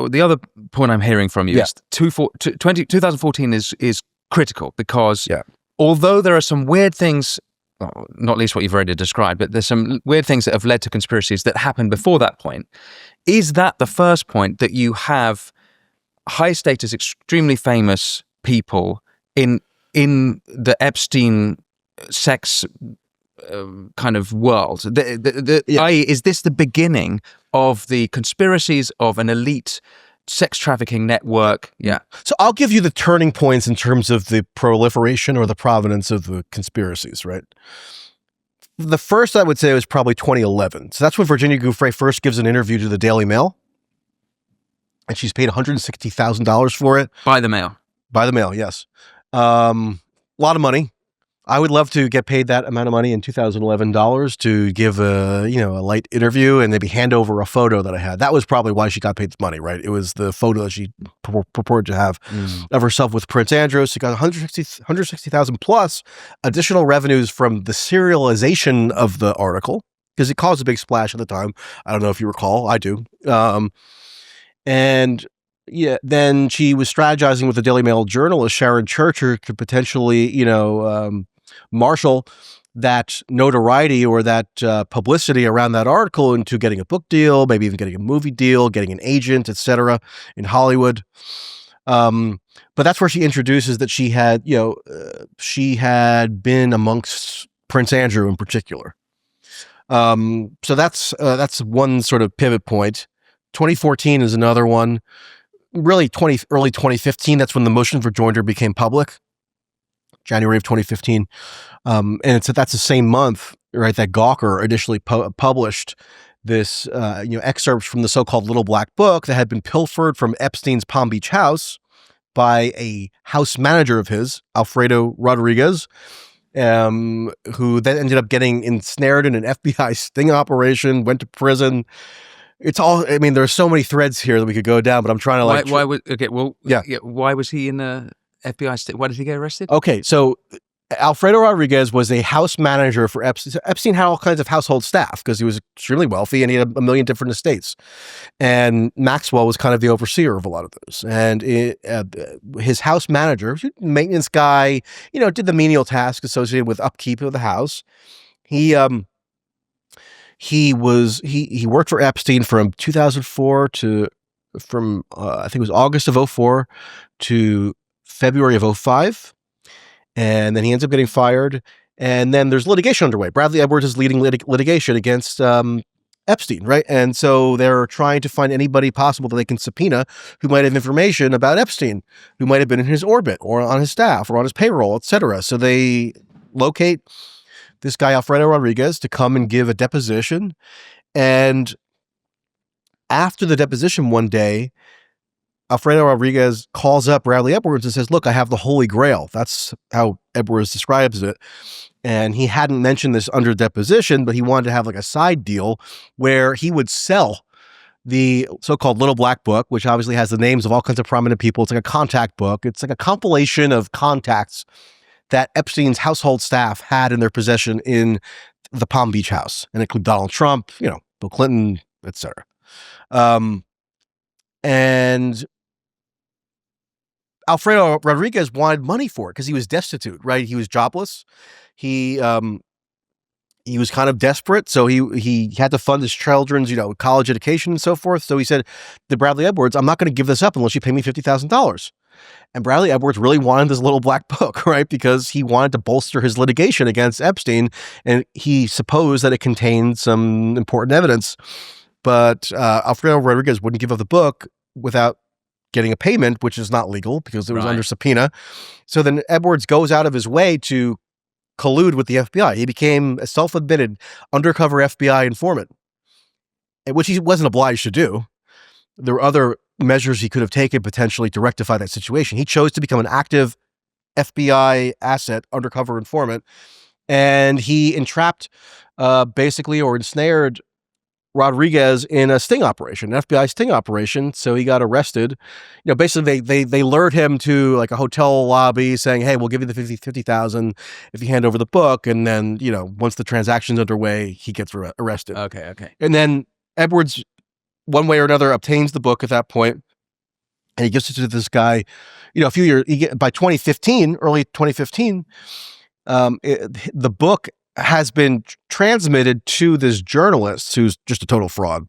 the other point I'm hearing from you is 2014 is critical because although there are some weird things, well, not least what you've already described, but there's some weird things that have led to conspiracies that happened before that point. Is that the first point that you have high status, extremely famous people in the Epstein sex kind of world? I.e., is this the beginning of the conspiracies of an elite sex trafficking network? Yeah. So I'll give you the turning points in terms of the proliferation or the provenance of the conspiracies, right? The first I would say was probably 2011. So that's when Virginia Giuffre first gives an interview to the Daily Mail. And she's paid $160,000 for it. By the mail. By the mail, yes. A lot of money. I would love to get paid that amount of money in 2011 dollars to give a light interview and maybe hand over a photo that I had. That was probably why she got paid the money, right? It was the photo that she purported to have of herself with Prince Andrew. She got 160,000 plus additional revenues from the serialization of the article because it caused a big splash at the time. I don't know if you recall. I do. And then she was strategizing with the Daily Mail journalist Sharon Churcher to potentially, marshal that notoriety or that publicity around that article into getting a book deal, maybe even getting a movie deal, getting an agent, etc. in Hollywood. But that's where she introduces that she had been amongst Prince Andrew in particular. So that's one sort of pivot point. 2014 is another one. Really, early 2015. That's when the motion for joinder became public. January of 2015, and that's the same month, right? That Gawker initially published this, excerpts from the so-called Little Black Book that had been pilfered from Epstein's Palm Beach house by a house manager of his, Alfredo Rodriguez, who then ended up getting ensnared in an FBI sting operation, went to prison. It's all. I mean, there's so many threads here that we could go down, but I'm trying to why was he in the FBI state? Why did he get arrested? Okay, so Alfredo Rodriguez was a house manager for Epstein. So Epstein had all kinds of household staff because he was extremely wealthy and he had a million different estates. And Maxwell was kind of the overseer of a lot of those. And his house manager, maintenance guy, did the menial tasks associated with upkeep of the house. He worked for Epstein from 2004 from I think it was August of 2004 to February of 2005, and then he ends up getting fired, and then there's litigation underway. Bradley Edwards is leading litigation against Epstein, right? And so they're trying to find anybody possible that they can subpoena who might have information about Epstein, who might have been in his orbit or on his staff or on his payroll, etc. So they locate this guy, Alfredo Rodriguez, to come and give a deposition, and after the deposition one day, Alfredo Rodriguez calls up Bradley Edwards and says, look, I have the Holy Grail. That's how Edwards describes it. And he hadn't mentioned this under deposition, but he wanted to have like a side deal where he would sell the so-called Little Black Book, which obviously has the names of all kinds of prominent people. It's like a contact book. It's like a compilation of contacts that Epstein's household staff had in their possession in the Palm Beach house, and include Donald Trump, Bill Clinton, etc. And Alfredo Rodriguez wanted money for it because he was destitute, right? He was jobless. He was kind of desperate, so he had to fund his children's, college education and so forth. So he said to Bradley Edwards, "I'm not going to give this up unless you pay me $50,000." And Bradley Edwards really wanted this Little Black Book, right? Because he wanted to bolster his litigation against Epstein, and he supposed that it contained some important evidence. But Alfredo Rodriguez wouldn't give up the book without getting a payment, which is not legal because it was under subpoena. So then Edwards goes out of his way to collude with the FBI. He became a self-admitted undercover FBI informant, which he wasn't obliged to do. There were other measures he could have taken potentially to rectify that situation. He chose to become an active FBI asset undercover informant, and he entrapped basically or ensnared Rodriguez in a sting operation, an FBI sting operation. So he got arrested. Basically they lured him to like a hotel lobby saying, hey, we'll give you the $50,000 if you hand over the book. And then, once the transaction's underway, he gets arrested. Okay. And then Edwards, one way or another, obtains the book at that point, And he gives it to this guy, a few years, by 2015, early 2015, the book has been transmitted to this journalist who's just a total fraud.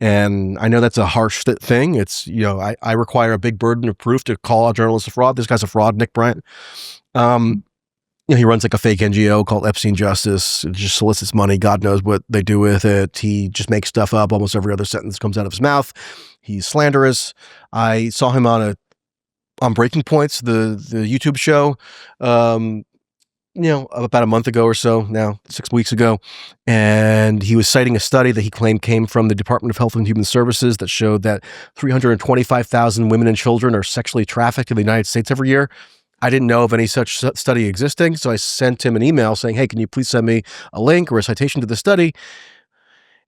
And I know that's a harsh thing. It's, I require a big burden of proof to call a journalist a fraud. This guy's a fraud, Nick Bryant. He runs like a fake NGO called Epstein Justice. It just solicits money. God knows what they do with it. He just makes stuff up. Almost every other sentence comes out of his mouth. He's slanderous. I saw him on Breaking Points, the YouTube show, about a month ago or so now, 6 weeks ago. And he was citing a study that he claimed came from the Department of Health and Human Services that showed that 325,000 women and children are sexually trafficked in the United States every year. I didn't know of any such study existing, so I sent him an email saying, hey, can you please send me a link or a citation to the study?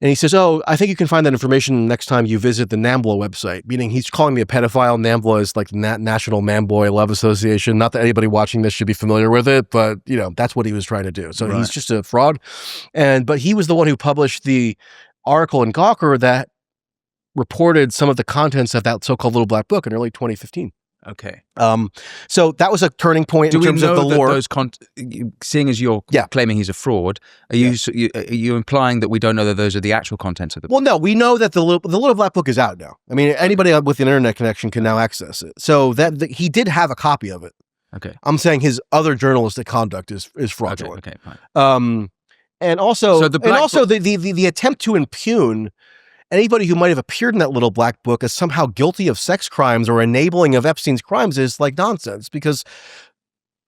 And he says, oh, I think you can find that information next time you visit the NAMBLA website, meaning he's calling me a pedophile. NAMBLA is like the National Man-Boy Love Association. Not that anybody watching this should be familiar with it, but, that's what he was trying to do. So He's just a fraud. But he was the one who published the article in Gawker that reported some of the contents of that so-called Little Black Book in early 2015. Okay. So that was a turning point in terms of the lore. Seeing as you're claiming he's a fraud, are you implying that we don't know that those are the actual contents of the book? Well, no, we know that the Little Black Book is out now. I mean, anybody with an internet connection can now access it. So he did have a copy of it. Okay. I'm saying his other journalistic conduct is fraudulent. Okay, fine. And also, the attempt to impugn anybody who might have appeared in that Little Black Book as somehow guilty of sex crimes or enabling of Epstein's crimes is like nonsense, because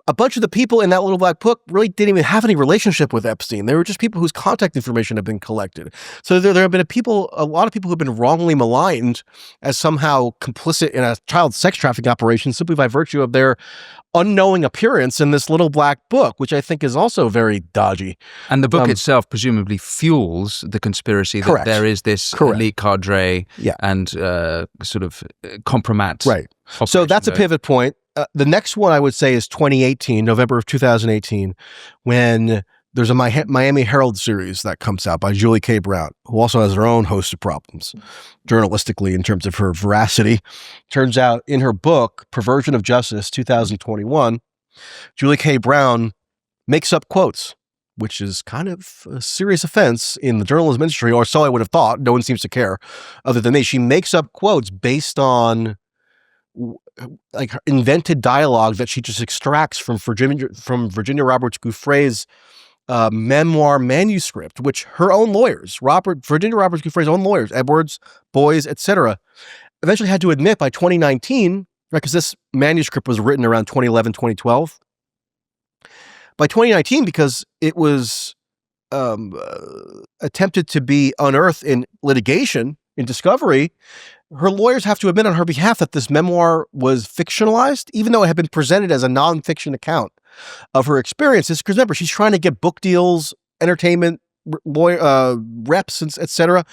a bunch of the people in that Little Black Book really didn't even have any relationship with Epstein. They were just people whose contact information had been collected. So there have been a lot of people who have been wrongly maligned as somehow complicit in a child sex trafficking operation simply by virtue of their unknowing appearance in this Little Black Book, which I think is also very dodgy. And the book itself presumably fuels the conspiracy that there is this elite cadre and sort of compromat. Right. So that's a pivot point. The next one I would say is 2018, November of 2018, when there's a Miami Herald series that comes out by Julie K. Brown, who also has her own host of problems journalistically in terms of her veracity. Turns out in her book, Perversion of Justice, 2021, Julie K. Brown makes up quotes, which is kind of a serious offense in the journalism industry, or so I would have thought. No one seems to care other than me. She makes up quotes based on like invented dialogue that she just extracts from Virginia Roberts Giuffre's memoir manuscript, which her own lawyers, Virginia Roberts Giuffre's own lawyers, Edwards, Boys, etc., eventually had to admit by 2019, right, because this manuscript was written around 2011, 2012. By 2019, because it was attempted to be unearthed in litigation, in discovery, her lawyers have to admit on her behalf that this memoir was fictionalized, even though it had been presented as a nonfiction account of her experiences. Because remember, she's trying to get book deals, entertainment, reps, etc.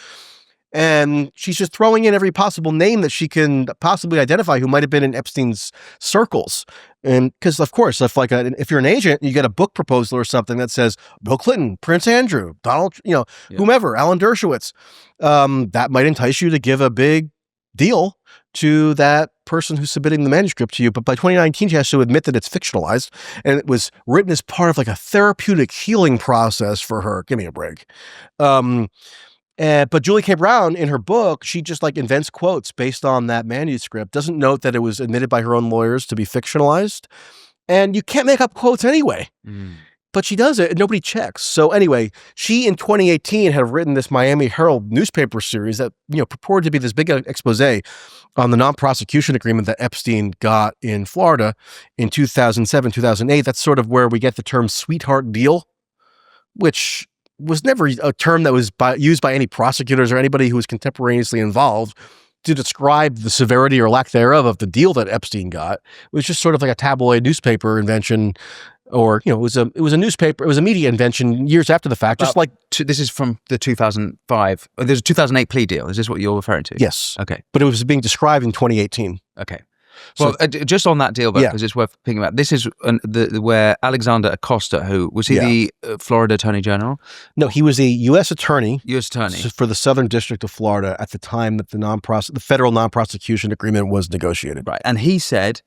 And she's just throwing in every possible name that she can possibly identify who might have been in Epstein's circles. And because, of course, if you're an agent, you get a book proposal or something that says Bill Clinton, Prince Andrew, Donald, whomever, Alan Dershowitz, that might entice you to give a big deal to that person who's submitting the manuscript to you. But by 2019, she has to admit that it's fictionalized, and it was written as part of like a therapeutic healing process for her. Give me a break. But Julie K. Brown, in her book, she just like invents quotes based on that manuscript, doesn't note that it was admitted by her own lawyers to be fictionalized. And you can't make up quotes anyway. But she does it and nobody checks. So anyway, she in 2018 had written this Miami Herald newspaper series that, purported to be this big expose on the non-prosecution agreement that Epstein got in Florida in 2007, 2008. That's sort of where we get the term sweetheart deal, which was never a term that was used by any prosecutors or anybody who was contemporaneously involved to describe the severity or lack thereof of the deal that Epstein got. It was just sort of like a tabloid newspaper invention, or it was a newspaper, it was a media invention years after the fact. Just like this is from the 2005. There's a 2008 plea deal. Is this what you're referring to? Yes. Okay. But it was being described in 2018. Okay. So, well, just on that deal, because it's worth picking about. This is where Alexander Acosta, who was he the Florida Attorney General? No, he was a U.S. attorney. U.S. attorney for the Southern District of Florida at the time that the federal non-prosecution agreement was negotiated. Right, and he said,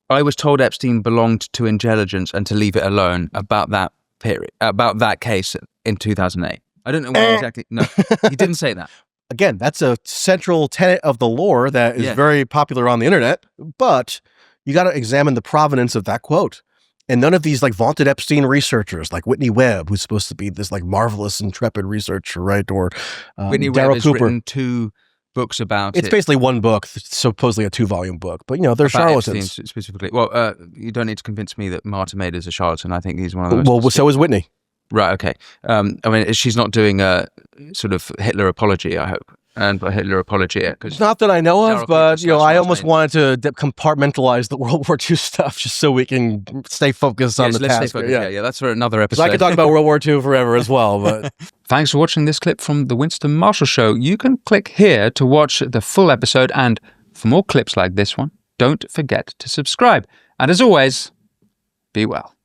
"I was told Epstein belonged to intelligence and to leave it alone about that period, about that case in 2008." I don't know what exactly. No, he didn't say that. Again, that's a central tenet of the lore that is very popular on the internet, but you got to examine the provenance of that quote. And none of these like vaunted Epstein researchers like Whitney Webb, who's supposed to be this like marvelous, intrepid researcher, right? Or Whitney Webb has written 2 books about It's basically one book, supposedly a 2-volume book, but they're about charlatans. Epstein specifically. Well, you don't need to convince me that Marta Maid is a charlatan. I think he's one of those. Well, so is Whitney. Right, okay. I mean, she's not doing a sort of Hitler apology, I hope. And by Hitler apology, not that I know of, but I almost wanted to compartmentalize the World War II stuff just so we can stay focused on the task. Yeah, that's for another episode. I could talk about World War II forever as well. But thanks for watching this clip from the Winston Marshall Show. You can click here to watch the full episode, and for more clips like this one, don't forget to subscribe. And as always, be well.